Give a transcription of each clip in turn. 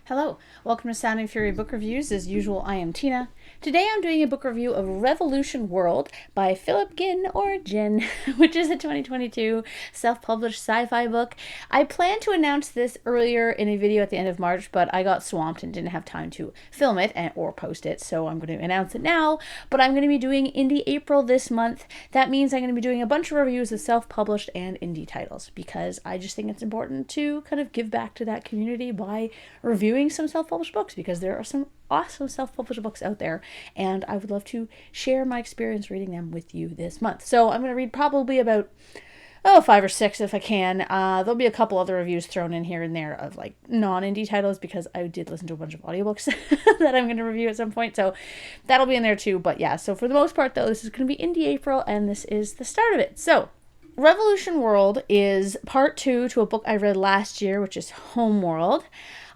Hello, welcome to Sound and Fury Book Reviews. As usual, I am Tina. Today I'm doing a book review of Revolution World by Philip Ginn, or Ginn, which is a 2022 self-published sci-fi book. I planned to announce this earlier in a video at the end of March, but I got swamped and didn't have time to film it or post it, so I'm going to announce it now. But I'm going to be doing Indie April this month. That means I'm going to be doing a bunch of reviews of self-published and indie titles, because I just think it's important to kind of give back to that community by reviewing some self-published books, because there are some awesome self-published books out there, and I would love to share my experience reading them with you this month. So I'm going to read probably about 5 or 6 if I can. There'll be a couple other reviews thrown in here and there of like non-indie titles, because I did listen to a bunch of audiobooks that I'm going to review at some point, so that'll be in there too. But yeah, so for the most part though, this is going to be Indie April, and this is the start of it. So Revolution World is part 2 to a book I read last year, which is Homeworld.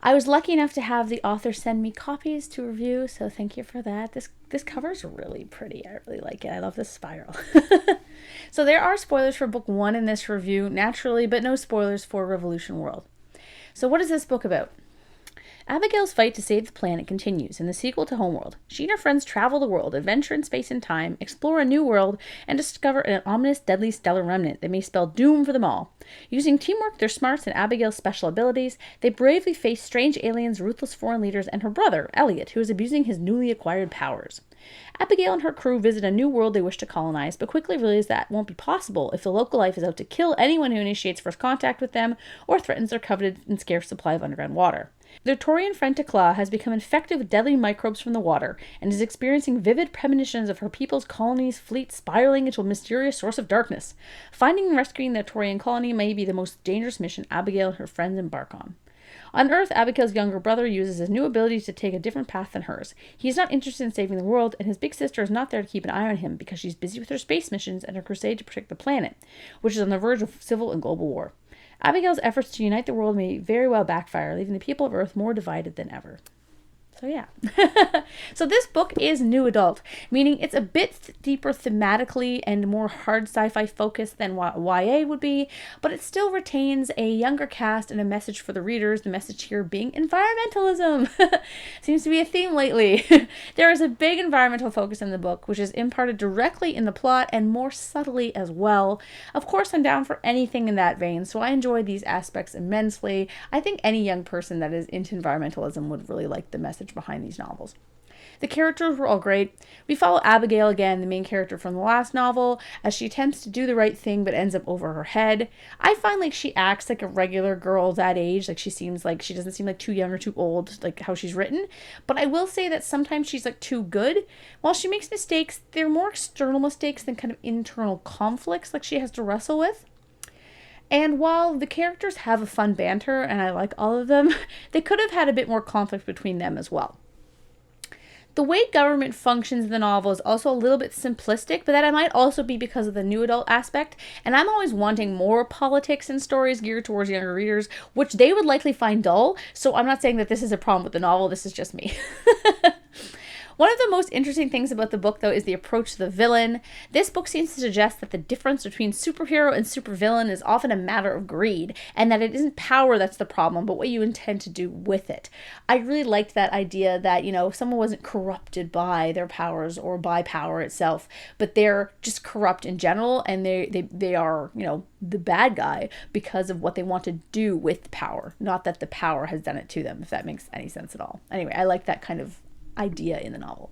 I was lucky enough to have the author send me copies to review, so thank you for that. This cover is really pretty. I really like it. I love this spiral. So there are spoilers for book 1 in this review, naturally, but no spoilers for Revolution World. So what is this book about? Abigail's fight to save the planet continues in the sequel to Homeworld. She and her friends travel the world, adventure in space and time, explore a new world, and discover an ominous, deadly stellar remnant that may spell doom for them all. Using teamwork, their smarts, and Abigail's special abilities, they bravely face strange aliens, ruthless foreign leaders, and her brother, Elliot, who is abusing his newly acquired powers. Abigail and her crew visit a new world they wish to colonize, but quickly realize that won't be possible if the local life is out to kill anyone who initiates first contact with them or threatens their coveted and scarce supply of underground water. Their Taurian friend Tekla has become infected with deadly microbes from the water and is experiencing vivid premonitions of her people's colony's fleet spiraling into a mysterious source of darkness. Finding and rescuing the Taurian colony may be the most dangerous mission Abigail and her friends embark on. On Earth, Abigail's younger brother uses his new abilities to take a different path than hers. He is not interested in saving the world, and his big sister is not there to keep an eye on him because she's busy with her space missions and her crusade to protect the planet, which is on the verge of civil and global war. Abigail's efforts to unite the world may very well backfire, leaving the people of Earth more divided than ever. So yeah. So this book is new adult, meaning it's a bit deeper thematically and more hard sci-fi focused than YA would be, but it still retains a younger cast and a message for the readers, the message here being environmentalism. Seems to be a theme lately. There is a big environmental focus in the book, which is imparted directly in the plot and more subtly as well. Of course, I'm down for anything in that vein, so I enjoy these aspects immensely. I think any young person that is into environmentalism would really like the message behind these novels. The characters were all great. We follow Abigail again, the main character from the last novel, as she attempts to do the right thing but ends up over her head. I find like she acts like a regular girl that age, like she doesn't seem like too young or too old, like how she's written. But I will say that sometimes she's like too good. While she makes mistakes, they're more external mistakes than kind of internal conflicts like she has to wrestle with. And while the characters have a fun banter, and I like all of them, they could have had a bit more conflict between them as well. The way government functions in the novel is also a little bit simplistic, but that might also be because of the new adult aspect, and I'm always wanting more politics in stories geared towards younger readers, which they would likely find dull, so I'm not saying that this is a problem with the novel, this is just me. One of the most interesting things about the book, though, is the approach to the villain. This book seems to suggest that the difference between superhero and supervillain is often a matter of greed, and that it isn't power that's the problem, but what you intend to do with it. I really liked that idea that, someone wasn't corrupted by their powers or by power itself, but they're just corrupt in general, and they are, the bad guy because of what they want to do with power, not that the power has done it to them, if that makes any sense at all. Anyway, I like that kind of idea in the novel.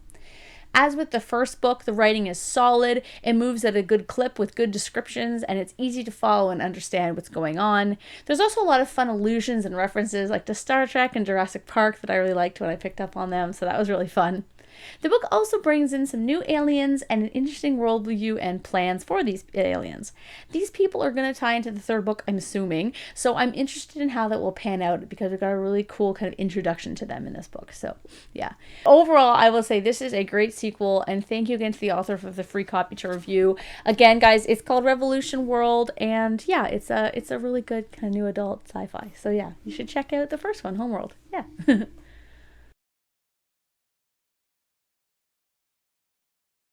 As with the first book, the writing is solid, it moves at a good clip with good descriptions, and it's easy to follow and understand what's going on. There's also a lot of fun allusions and references like to Star Trek and Jurassic Park that I really liked when I picked up on them, so that was really fun. The book also brings in some new aliens and an interesting worldview and plans for these aliens. These people are going to tie into the third book, I'm assuming, so I'm interested in how that will pan out because we've got a really cool kind of introduction to them in this book. So, yeah. Overall, I will say this is a great sequel, and thank you again to the author for the free copy to review. Again, guys, it's called Revolution World, and yeah, it's a really good kind of new adult sci-fi. So, yeah, you should check out the first one, Homeworld. Yeah.